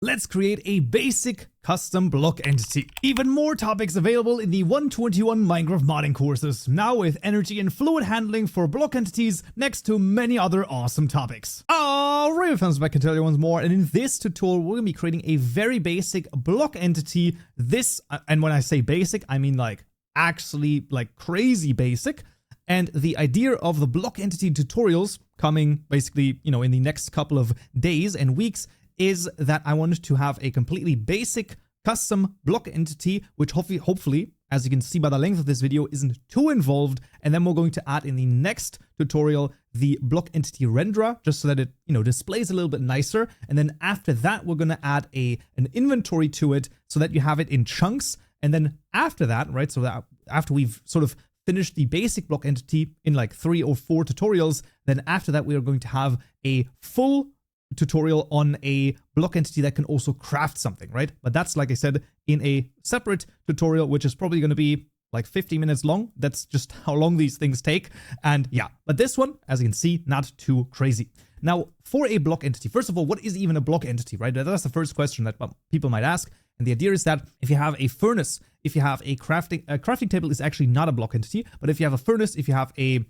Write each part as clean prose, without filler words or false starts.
Let's create a basic custom block entity. Even more topics available in the 121 Minecraft modding courses, now with energy and fluid handling for block entities next to many other awesome topics. Alright, fans, back and tell you once more, and in this tutorial we're going to be creating a very basic block entity. This, and when I say basic, I mean like actually like crazy basic. And the idea of the block entity tutorials coming basically, you know, in the next couple of days and weeks is that I wanted to have a completely basic custom block entity, which hopefully, as you can see by the length of this video, isn't too involved. And then we're going to add in the next tutorial the block entity renderer, just so that it, you know, displays a little bit nicer. And then after that, we're going to add an inventory to it so that you have it in chunks. And then after that, right, so that after we've sort of finished the basic block entity in like 3 or 4 tutorials, then after that, we are going to have a full tutorial on a block entity that can also craft something, right? But that's, like I said, in a separate tutorial, which is probably going to be like 50 minutes long. That's just how long these things take. And yeah, but this one, as you can see, not too crazy. Now, for a block entity, first of all, what is even a block entity, right? That's the first question that people might ask. And the idea is that if you have a furnace, if you have a crafting table is actually not a block entity, but if you have a furnace, if you have a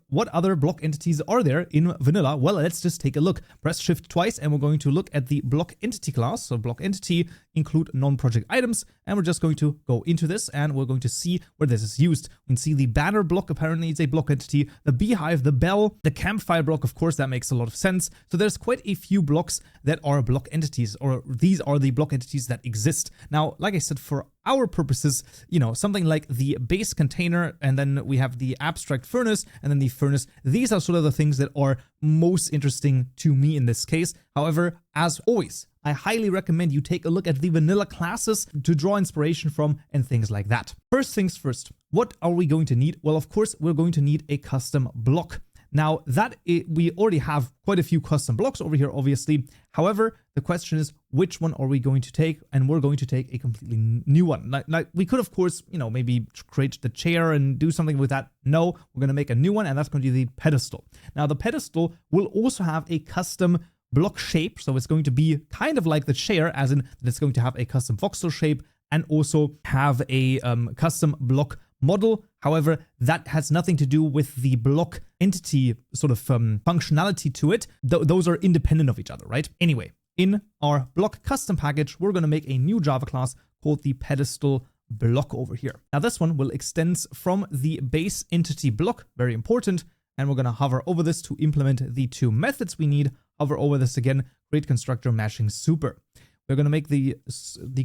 what other block entities are there in vanilla? Well, let's just take a look. Press shift twice and we're going to look at the block entity class. So block entity include non-project items, and we're just going to go into this and we're going to see where this is used. We can see the banner block, apparently it's a block entity, the beehive, the bell, the campfire block, of course, that makes a lot of sense. So there's quite a few blocks that are block entities, or these are the block entities that exist. Now, like I said, for our purposes, you know, something like the base container, and then we have the abstract furnace, and then the furnace. These are sort of the things that are most interesting to me in this case. However, as always, I highly recommend you take a look at the vanilla classes to draw inspiration from and things like that. First things first, what are we going to need? Well, of course, we're going to need a custom block. Now, we already have quite a few custom blocks over here, obviously. However, the question is, which one are we going to take? And we're going to take a completely new one. Like we could, of course, you know, maybe create the chair and do something with that. No, we're going to make a new one, and that's going to be the pedestal. Now, the pedestal will also have a custom block shape. So it's going to be kind of like the chair, as in that it's going to have a custom voxel shape and also have a custom block model. However, that has nothing to do with the block entity sort of functionality to it. Those are independent of each other, right? Anyway, in our block custom package, we're going to make a new Java class called the pedestal block over here. Now, this one will extend from the base entity block, very important, and we're going to hover over this to implement the 2 methods we need. Hover over this again, create constructor mashing super. We're going to make the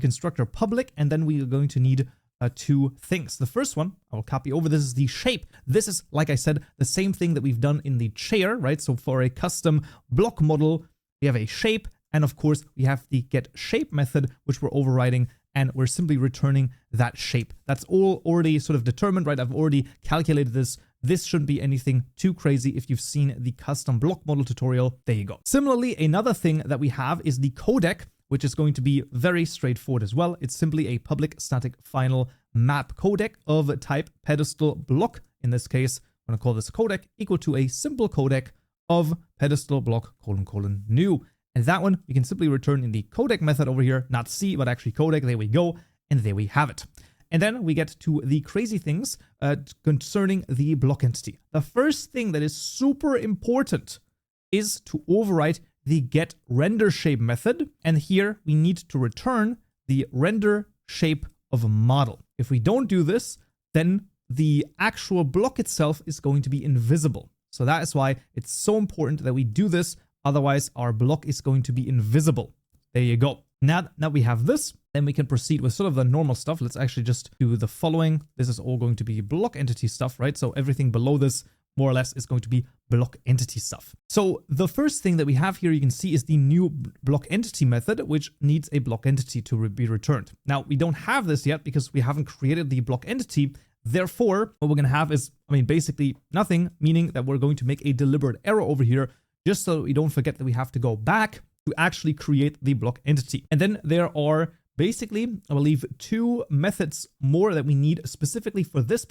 constructor public, and then we are going to need 2 things. The first one, I will copy over, this is the shape. This is, like I said, the same thing that we've done in the chair, right? So for a custom block model, we have a shape, and of course, we have the get shape method, which we're overriding, and we're simply returning that shape. That's all already sort of determined, right? I've already calculated this. This shouldn't be anything too crazy. If you've seen the custom block model tutorial, there you go. Similarly, another thing that we have is the codec, which is going to be very straightforward as well. It's simply a public static final map codec of type pedestal block. In this case, I'm going to call this codec equal to a simple codec of pedestal block : new. And that one we can simply return in the codec method over here, not C, but actually codec. There we go. And there we have it. And then we get to the crazy things concerning the block entity. The first thing that is super important is to override the get render shape method. And here we need to return the render shape of a model. If we don't do this, then the actual block itself is going to be invisible. So that is why it's so important that we do this. Otherwise, our block is going to be invisible. There you go. Now we have this, then we can proceed with sort of the normal stuff. Let's actually just do the following. This is all going to be block entity stuff, right? So everything below this, more or less, is going to be block entity stuff. So the first thing that we have here, you can see, is the new block entity method, which needs a block entity to be returned. Now, we don't have this yet because we haven't created the block entity. Therefore, what we're going to have is, basically nothing, meaning that we're going to make a deliberate error over here, just so we don't forget that we have to go back to actually create the block entity. And then there are basically, I believe, 2 methods more that we need specifically for this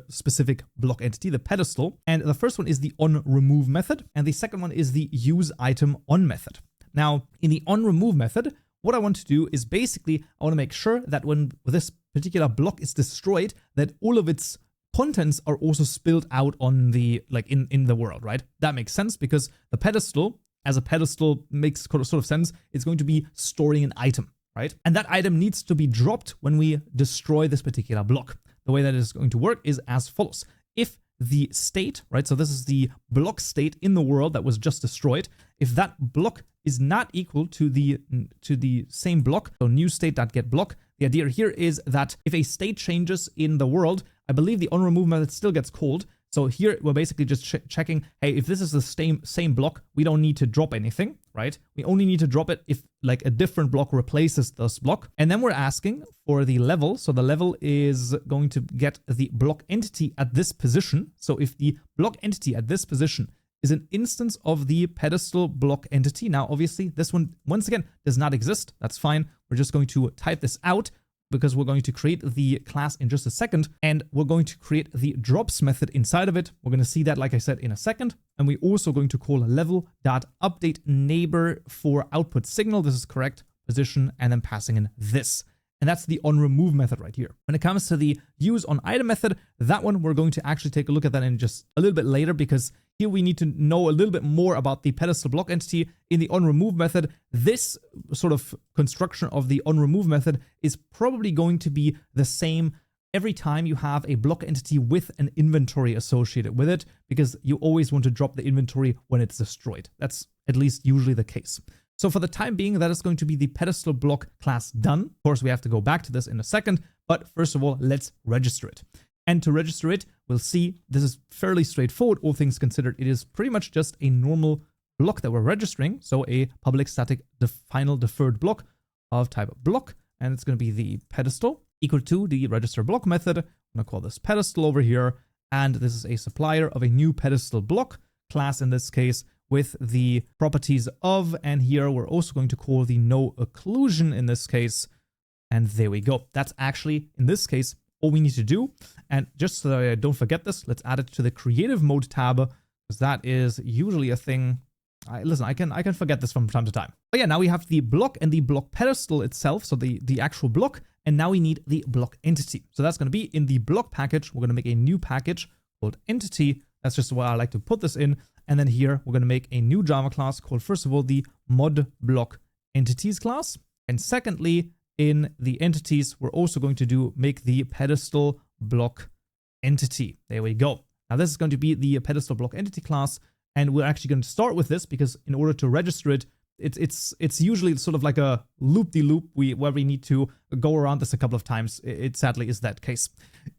specific block entity, the pedestal. And the first one is the onRemove method, and the second one is the useItemOn method. Now, in the onRemove method, What I want to do is basically, I want to make sure that when this particular block is destroyed, that all of its contents are also spilled out on the, like in the world, right? That makes sense because the pedestal, as a pedestal makes sort of sense, it's going to be storing an item, right? And that item needs to be dropped when we destroy this particular block. The way that is going to work is as follows. If the state, right, so this is the block state in the world that was just destroyed, if that block is not equal to the same block, so new state.getBlock, the idea here is that if a state changes in the world, I believe the onRemove method still gets called. So here we're basically just checking, hey, if this is the same block, we don't need to drop anything, right? We only need to drop it if like a different block replaces this block. And then we're asking for the level. So the level is going to get the block entity at this position. So if the block entity at this position is an instance of the pedestal block entity. Now, obviously, this one, once again, does not exist. That's fine. We're just going to type this out because we're going to create the class in just a second, and we're going to create the drops method inside of it. We're going to see that, like I said, in a second. And we're also going to call level.update neighbor for output signal. This is correct position, and then passing in this. And that's the onRemove method right here. When it comes to the use on item method, that one we're going to actually take a look at that in just a little bit later, because here we need to know a little bit more about the pedestal block entity in the onRemove method. This sort of construction of the onRemove method is probably going to be the same every time you have a block entity with an inventory associated with it, because you always want to drop the inventory when it's destroyed. That's at least usually the case. So for the time being, that is going to be the pedestal block class done. Of course, we have to go back to this in a second, but first of all, let's register it. And to register it, we'll see this is fairly straightforward, all things considered. It is pretty much just a normal block that we're registering. So a public static final deferred block of type block, and it's going to be the pedestal equal to the register block method. I'm going to call this pedestal over here, and this is a supplier of a new pedestal block class in this case, with the properties of, and here we're also going to call the no occlusion in this case. And there we go. That's actually, in this case, all we need to do. And just so that I don't forget this, let's add it to the creative mode tab, because that is usually a thing. Listen, I can forget this from time to time. But yeah, now we have the block and the block pedestal itself, so the actual block, and now we need the block entity. So that's going to be in the block package. We're going to make a new package called entity. That's just where I like to put this in. And then here, we're going to make a new Java class called, first of all, the mod block entities class. And secondly, in the entities, we're also going to make the pedestal block entity. There we go. Now, this is going to be the pedestal block entity class. And we're actually going to start with this because in order to register it, it's usually sort of like a loop-de-loop where we need to go around this a couple of times. It sadly is that case.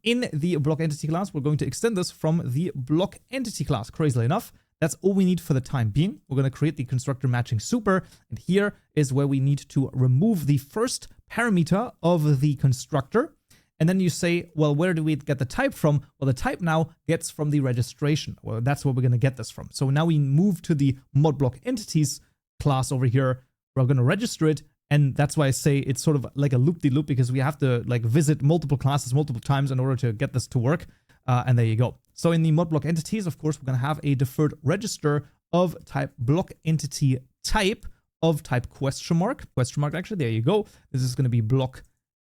In the block entity class, we're going to extend this from the block entity class, crazily enough. That's all we need for the time being. We're going to create the constructor matching super. And here is where we need to remove the first parameter of the constructor. And then you say, well, where do we get the type from? Well, the type now gets from the registration. Well, that's where we're going to get this from. So now we move to the mod block entities class over here. We're going to register it. And that's why I say it's sort of like a loop-de-loop, because we have to like visit multiple classes multiple times in order to get this to work. And there you go. So in the mod block entities, of course, we're going to have a deferred register of type block entity type of type question mark actually. There you go. This is going to be block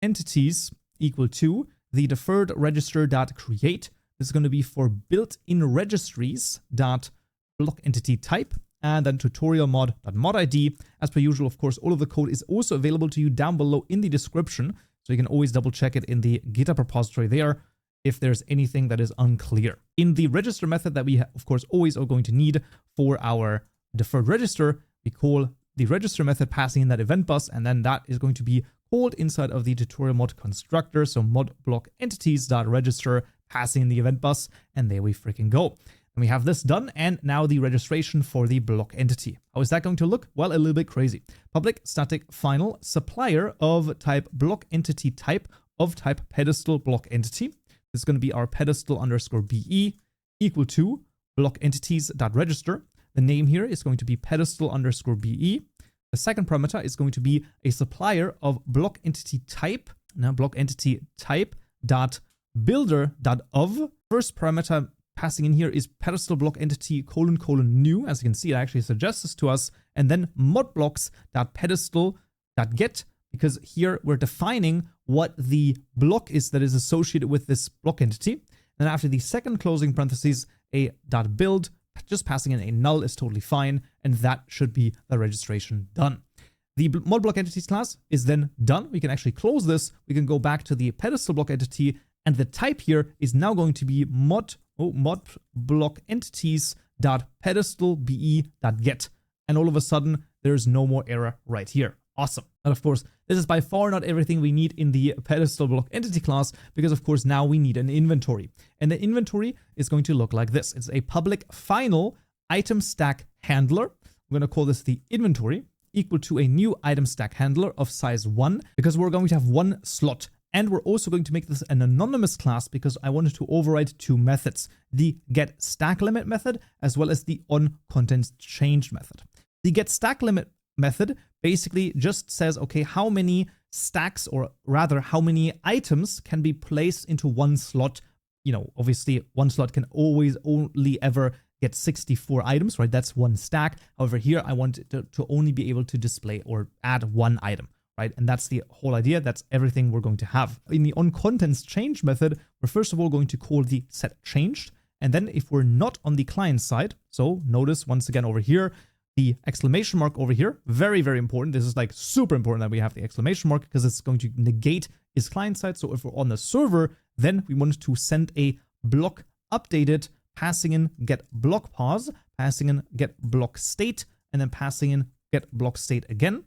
entities equal to the deferred register dot create. This is going to be for built-in registries dot block entity type, and then tutorial mod ID. As per usual, of course, all of the code is also available to you down below in the description, so you can always double check it in the GitHub repository there if there's anything that is unclear. In the register method that we, of course, always are going to need for our deferred register, we call the register method passing in that event bus, and then that is going to be called inside of the tutorial mod constructor. So mod block entities.register passing in the event bus, and there we freaking go. And we have this done, and now the registration for the block entity. How is that going to look? Well, a little bit crazy. Public static final supplier of type block entity type of type pedestal block entity. This is going to be our pedestal underscore BE equal to block entities.register. The name here is going to be pedestal underscore BE. The second parameter is going to be a supplier of block entity type. Now block entity type dot builder dot of. First parameter passing in here is pedestal block entity : new. As you can see, it actually suggests this to us. And then mod blocks dot pedestal .get, because here we're defining what the block is that is associated with this block entity. And after the second closing parentheses, a .build, just passing in a null is totally fine, and that should be the registration done. The mod block entities class is then done. We can actually close this. We can go back to the pedestal block entity, and the type here is now going to be mod block entities .pedestal be.get, and all of a sudden there's no more error right here. Awesome. And of course, this is by far not everything we need in the pedestal block entity class, because of course now we need an inventory. And the inventory is going to look like this. It's a public final item stack handler. We're going to call this the inventory, equal to a new item stack handler of size 1, because we're going to have one slot. And we're also going to make this an anonymous class because I wanted to override two methods, the get stack limit method, as well as the on contents changed method. The get stack limit method basically just says, okay, how many stacks, or rather how many items can be placed into one slot. You know, obviously one slot can always only ever get 64 items, right? That's one stack. However, here I want it to only be able to display or add one item, right? And that's the whole idea. That's everything we're going to have. In the on contents change method, we're first of all going to call the set changed. And then if we're not on the client side, so notice once again over here, the exclamation mark over here, very, very important. This is like super important that we have the exclamation mark because it's going to negate is client side. So if we're on the server, then we want to send a block updated, passing in get block pause, passing in get block state, and then passing in get block state again.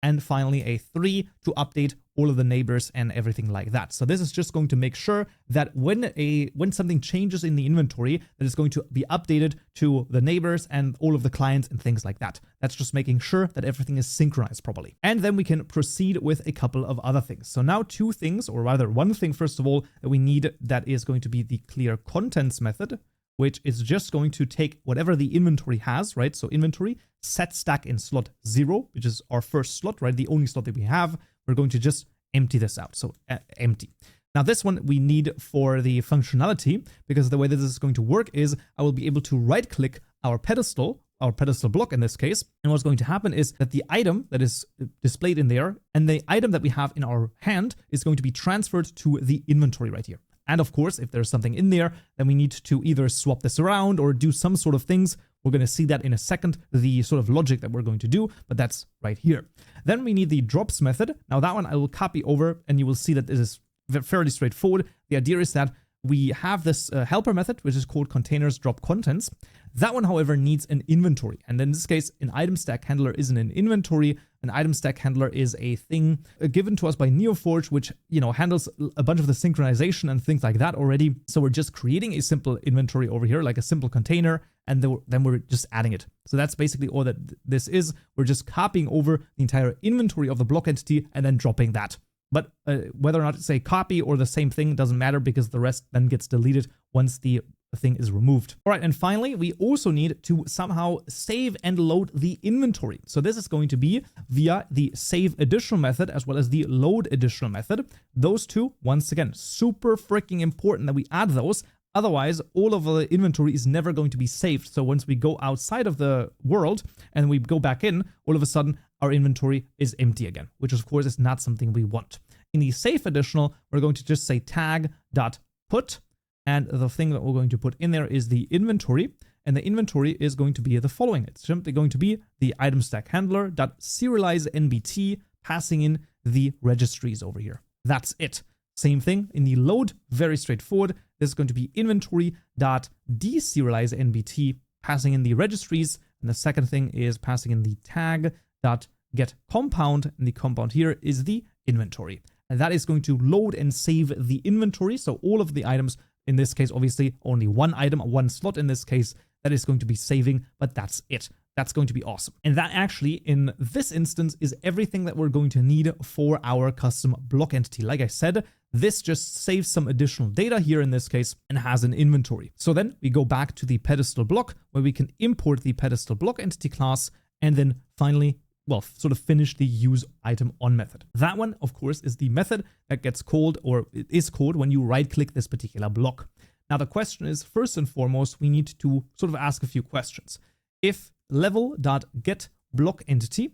And finally a 3 to update all of the neighbors and everything like that. So this is just going to make sure that when something changes in the inventory, that it's going to be updated to the neighbors and all of the clients and things like that. That's just making sure that everything is synchronized properly. And then we can proceed with a couple of other things. So now two things, or rather one thing, first of all, that we need, that is going to be the clear contents method, which is just going to take whatever the inventory has, right? So inventory set stack in slot 0, which is our first slot, right? The only slot that we have. We're going to just empty this out. So empty. Now this one we need for the functionality, because the way that this is going to work is I will be able to right click our pedestal block in this case. And what's going to happen is that the item that is displayed in there and the item that we have in our hand is going to be transferred to the inventory right here. And of course, if there's something in there, then we need to either swap this around or do some sort of things. We're going to see that in a second, the sort of logic that we're going to do, but that's right here. Then we need the drops method. Now that one I will copy over, and you will see that this is fairly straightforward. The idea is that we have this helper method, which is called containers drop contents. That one, however, needs an inventory. And in this case, an item stack handler isn't an inventory. An item stack handler is a thing given to us by NeoForge, which, you know, handles a bunch of the synchronization and things like that already. So we're just creating a simple inventory over here, like a simple container, and then we're just adding it. So that's basically all that this is. We're just copying over the entire inventory of the block entity and then dropping that. But whether or not it's a copy or the same thing doesn't matter, because the rest then gets deleted once the thing is removed. All right, and finally, we also need to somehow save and load the inventory. So this is going to be via the save additional method as well as the load additional method. Those two, once again, super freaking important that we add those. Otherwise, all of the inventory is never going to be saved. So once we go outside of the world and we go back in, all of a sudden our inventory is empty again, which of course is not something we want. In the save additional, we're going to just say tag.put, and the thing that we're going to put in there is the inventory, and the inventory is going to be the following. It's simply going to be the item stack handler.serialize NBT, passing in the registries over here. That's it. Same thing in the load, very straightforward. This is going to be inventory.deserialize NBT, passing in the registries, and the second thing is passing in the tag.getCompound, and the compound here is the inventory. And that is going to load and save the inventory. So all of the items, in this case, obviously only one item, one slot in this case, that is going to be saving, but that's it. That's going to be awesome. And that actually, in this instance, is everything that we're going to need for our custom block entity. Like I said, this just saves some additional data here in this case and has an inventory. So then we go back to the pedestal block where we can import the pedestal block entity class, and then finally, well, sort of finish the use item on method. That one, of course, is the method that gets called, or it is called, when you right click this particular block. Now the question is, first and foremost, we need to sort of ask a few questions. If level.getBlockEntity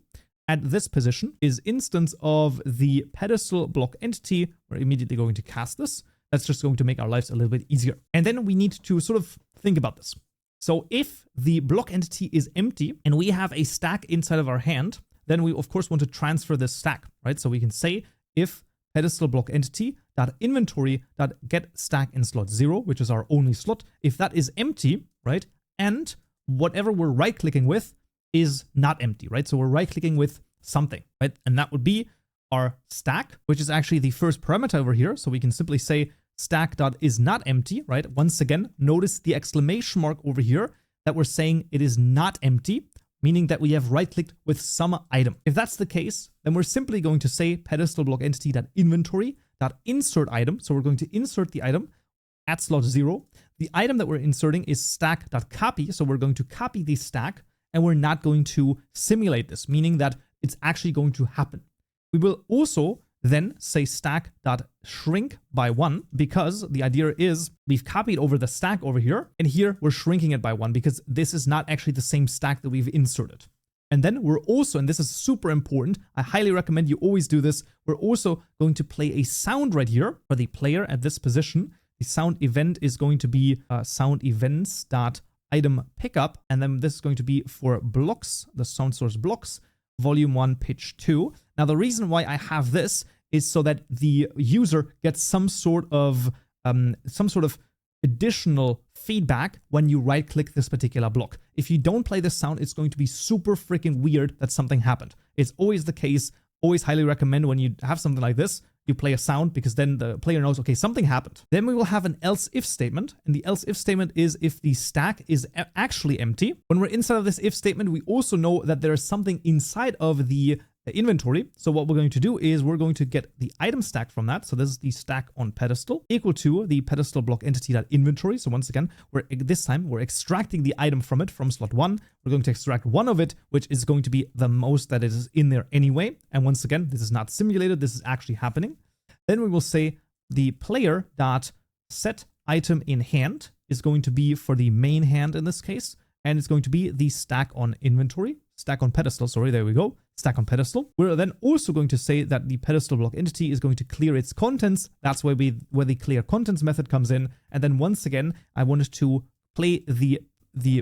at this position is instance of the pedestal block entity. We're immediately going to cast this. That's just going to make our lives a little bit easier. And then we need to sort of think about this. So if the block entity is empty and we have a stack inside of our hand, then we of course want to transfer this stack, right? So we can say if pedestal block entity .inventory .get stack in slot 0, which is our only slot, if that is empty, right? And whatever we're right clicking with is not empty, right? So we're right clicking with something, right? And that would be our stack, which is actually the first parameter over here. So we can simply say stack.isNotEmpty, right? Once again, notice the exclamation mark over here that we're saying it is not empty, meaning that we have right-clicked with some item. If that's the case, then we're simply going to say pedestal block entity.inventory.insert item. So we're going to insert the item at slot 0. The item that we're inserting is stack.copy. So we're going to copy the stack and we're not going to simulate this, meaning that it's actually going to happen. We will also then say stack.shrink by 1 because the idea is we've copied over the stack over here, and here we're shrinking it by 1 because this is not actually the same stack that we've inserted. And then we're also, and this is super important, I highly recommend you always do this, we're also going to play a sound right here for the player at this position. The sound event is going to be sound events.item pickup, and then this is going to be for blocks, the sound source blocks, volume 1, pitch 2. Now, the reason why I have this is so that the user gets some sort of additional feedback when you right-click this particular block. If you don't play this sound, it's going to be super freaking weird that something happened. It's always the case. Always highly recommend when you have something like this, you play a sound because then the player knows, okay, something happened. Then we will have an else if statement. And the else if statement is if the stack is actually empty. When we're inside of this if statement, we also know that there is something inside of the inventory. So what we're going to do is we're going to get the item stack from that. So this is the stack on pedestal equal to the pedestal block entity.inventory. So once again, this time we're extracting the item from it from slot 1. We're going to extract one of it, which is going to be the most that is in there anyway. And once again, this is not simulated. This is actually happening. Then we will say the player dot set item in hand is going to be for the main hand in this case. And it's going to be the stack on inventory, stack on pedestal. Sorry, there we go. Stack on pedestal. We're then also going to say that the pedestal block entity is going to clear its contents. That's where the clear contents method comes in. And then once again, I wanted to play the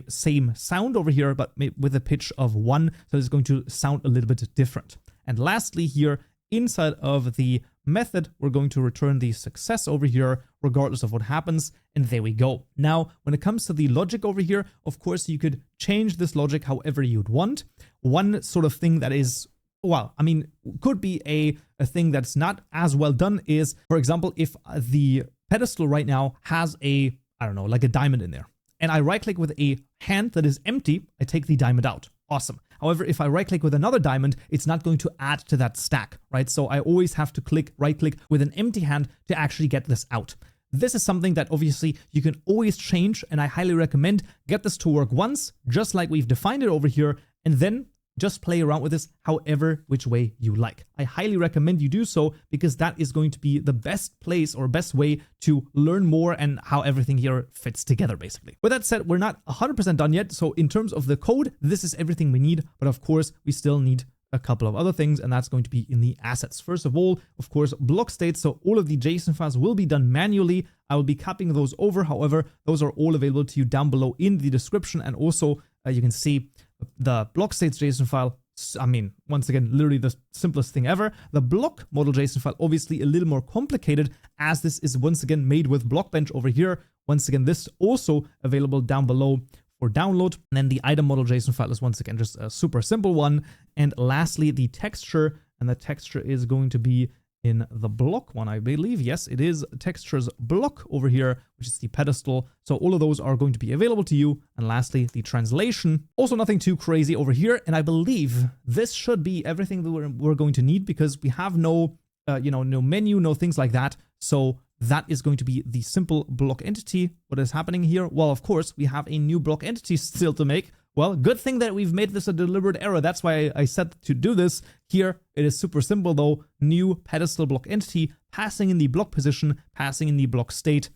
same sound over here, but with a pitch of 1. So it's going to sound a little bit different. And lastly here, inside of the method, we're going to return the success over here, regardless of what happens. And there we go. Now, when it comes to the logic over here, of course, you could change this logic however you'd want. One sort of thing that is, well, I mean, could be a thing that's not as well done is, for example, if the pedestal right now has a, I don't know, like a diamond in there, and I right click with a hand that is empty, I take the diamond out. Awesome. However, if I right click with another diamond, it's not going to add to that stack, right? So I always have to right click with an empty hand to actually get this out. This is something that obviously you can always change, and I highly recommend get this to work once, just like we've defined it over here, and then just play around with this however which way you like. I highly recommend you do so because that is going to be the best place or best way to learn more and how everything here fits together, basically. With that said, we're not 100% done yet. So in terms of the code, this is everything we need. But of course, we still need a couple of other things, and that's going to be in the assets. First of all, of course, block states. So all of the JSON files will be done manually. I will be copying those over. However, those are all available to you down below in the description. And also you can see the block states JSON file. I mean, once again, literally the simplest thing ever. The block model JSON file, obviously a little more complicated, as this is once again made with Blockbench over here. Once again, this also available down below for download. And then the item model JSON file is once again just a super simple one. And lastly, the texture, and the texture is going to be in the block one, I believe. Yes, it is textures block over here, which is the pedestal. So all of those are going to be available to you. And lastly, the translation, also nothing too crazy over here. And I believe this should be everything that we're going to need, because we have no, no menu, no things like that. So that is going to be the simple block entity. What is happening here? Well, of course, we have a new block entity still to make. Well, good thing that we've made this a deliberate error. That's why I said to do this. Here, it is super simple though. New pedestal block entity, passing in the block position, passing in the block state,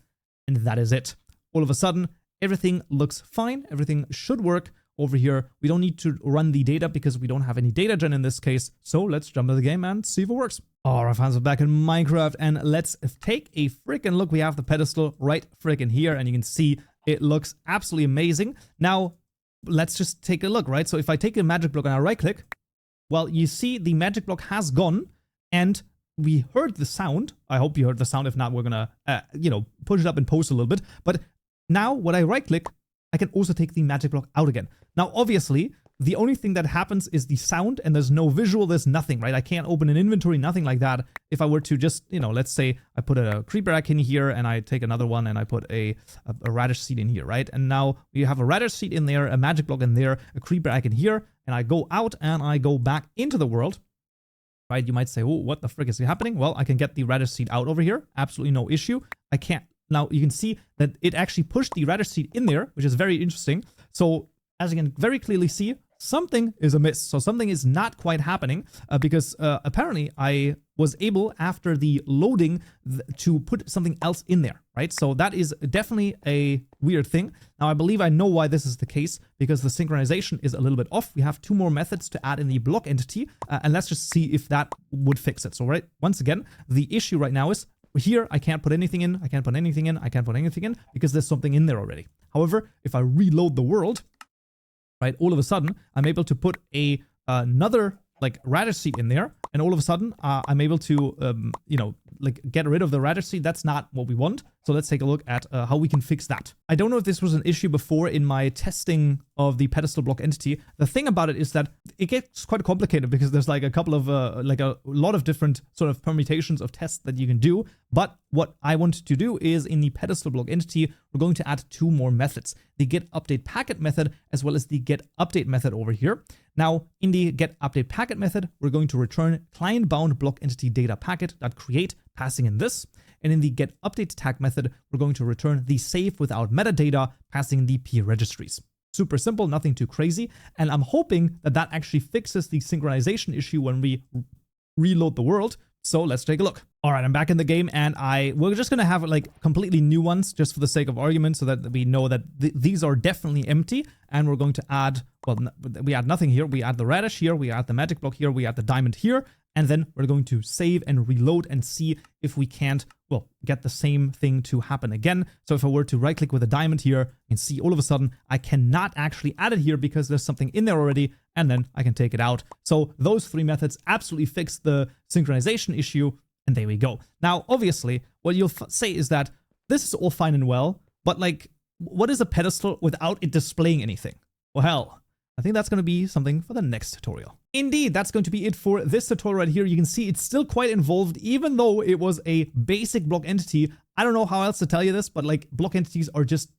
and that is it. All of a sudden, everything looks fine. Everything should work. over here. We don't need to run the data because we don't have any data gen in this case. So let's jump into the game and see if it works. All right, fans, we're back in Minecraft and let's take a freaking look. We have the pedestal right freaking here and you can see it looks absolutely amazing. Now, let's just take a look, right? So if I take a magic block and I right click, well, you see the magic block has gone and we heard the sound. I hope you heard the sound. If not, we're gonna, push it up and post a little bit. But now when I right click, I can also take the magic block out again. Now, obviously, the only thing that happens is the sound and there's no visual, there's nothing, right? I can't open an inventory, nothing like that. If I were to just, let's say I put a creeper egg in here and I take another one and I put a radish seed in here, right? And now we have a radish seed in there, a magic block in there, a creeper egg in here, and I go out and I go back into the world, right? You might say, oh, what the frick is happening? Well, I can get the radish seed out over here. Absolutely no issue. I can't. Now you can see that it actually pushed the radish seed in there, which is very interesting. So as you can very clearly see, something is amiss. So something is not quite happening because apparently I was able, after the loading, to put something else in there, right? So that is definitely a weird thing. Now, I believe I know why this is the case, because the synchronization is a little bit off. We have 2 more methods to add in the block entity, and let's just see if that would fix it. So, right, once again, the issue right now is here, I can't put anything in, I can't put anything in, I can't put anything in, because there's something in there already. However, if I reload the world, right, all of a sudden, I'm able to put another radish seed in there, and all of a sudden, I'm able to, get rid of the radish seed. That's not what we want. So let's take a look at how we can fix that. I don't know if this was an issue before in my testing of the pedestal block entity. The thing about it is that it gets quite complicated because there's like a couple of, a lot of different sort of permutations of tests that you can do. But what I want to do is in the pedestal block entity, we're going to add 2 more methods, the get update packet method, as well as the get update method over here. Now, in the get update packet method, we're going to return client bound block entity data packet.create, passing in this. And in the get update tag method, we're going to return the save without metadata, passing in the p registries. Super simple, nothing too crazy. And I'm hoping that that actually fixes the synchronization issue when we reload the world. So let's take a look. All right, I'm back in the game and we're just going to have completely new ones just for the sake of argument so that we know that these are definitely empty. And we're going to add, well, we add nothing here. We add the radish here. We add the magic block here. We add the diamond here. And then we're going to save and reload and see if we can't, well, get the same thing to happen again. So if I were to right click with a diamond here, you can see all of a sudden I cannot actually add it here because there's something in there already, and then I can take it out. So those 3 methods absolutely fix the synchronization issue, and there we go. Now, obviously, what you'll say is that this is all fine and well, but what is a pedestal without it displaying anything? Well, hell, I think that's going to be something for the next tutorial. Indeed, that's going to be it for this tutorial right here. You can see it's still quite involved, even though it was a basic block entity. I don't know how else to tell you this, but block entities are just,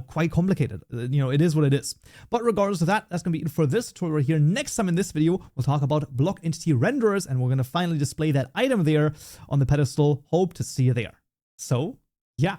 quite complicated. It is what it is. But regardless of that, that's going to be it for this tutorial right here. Next time in this video, we'll talk about block entity renderers, and we're going to finally display that item there on the pedestal. Hope to see you there. So, yeah.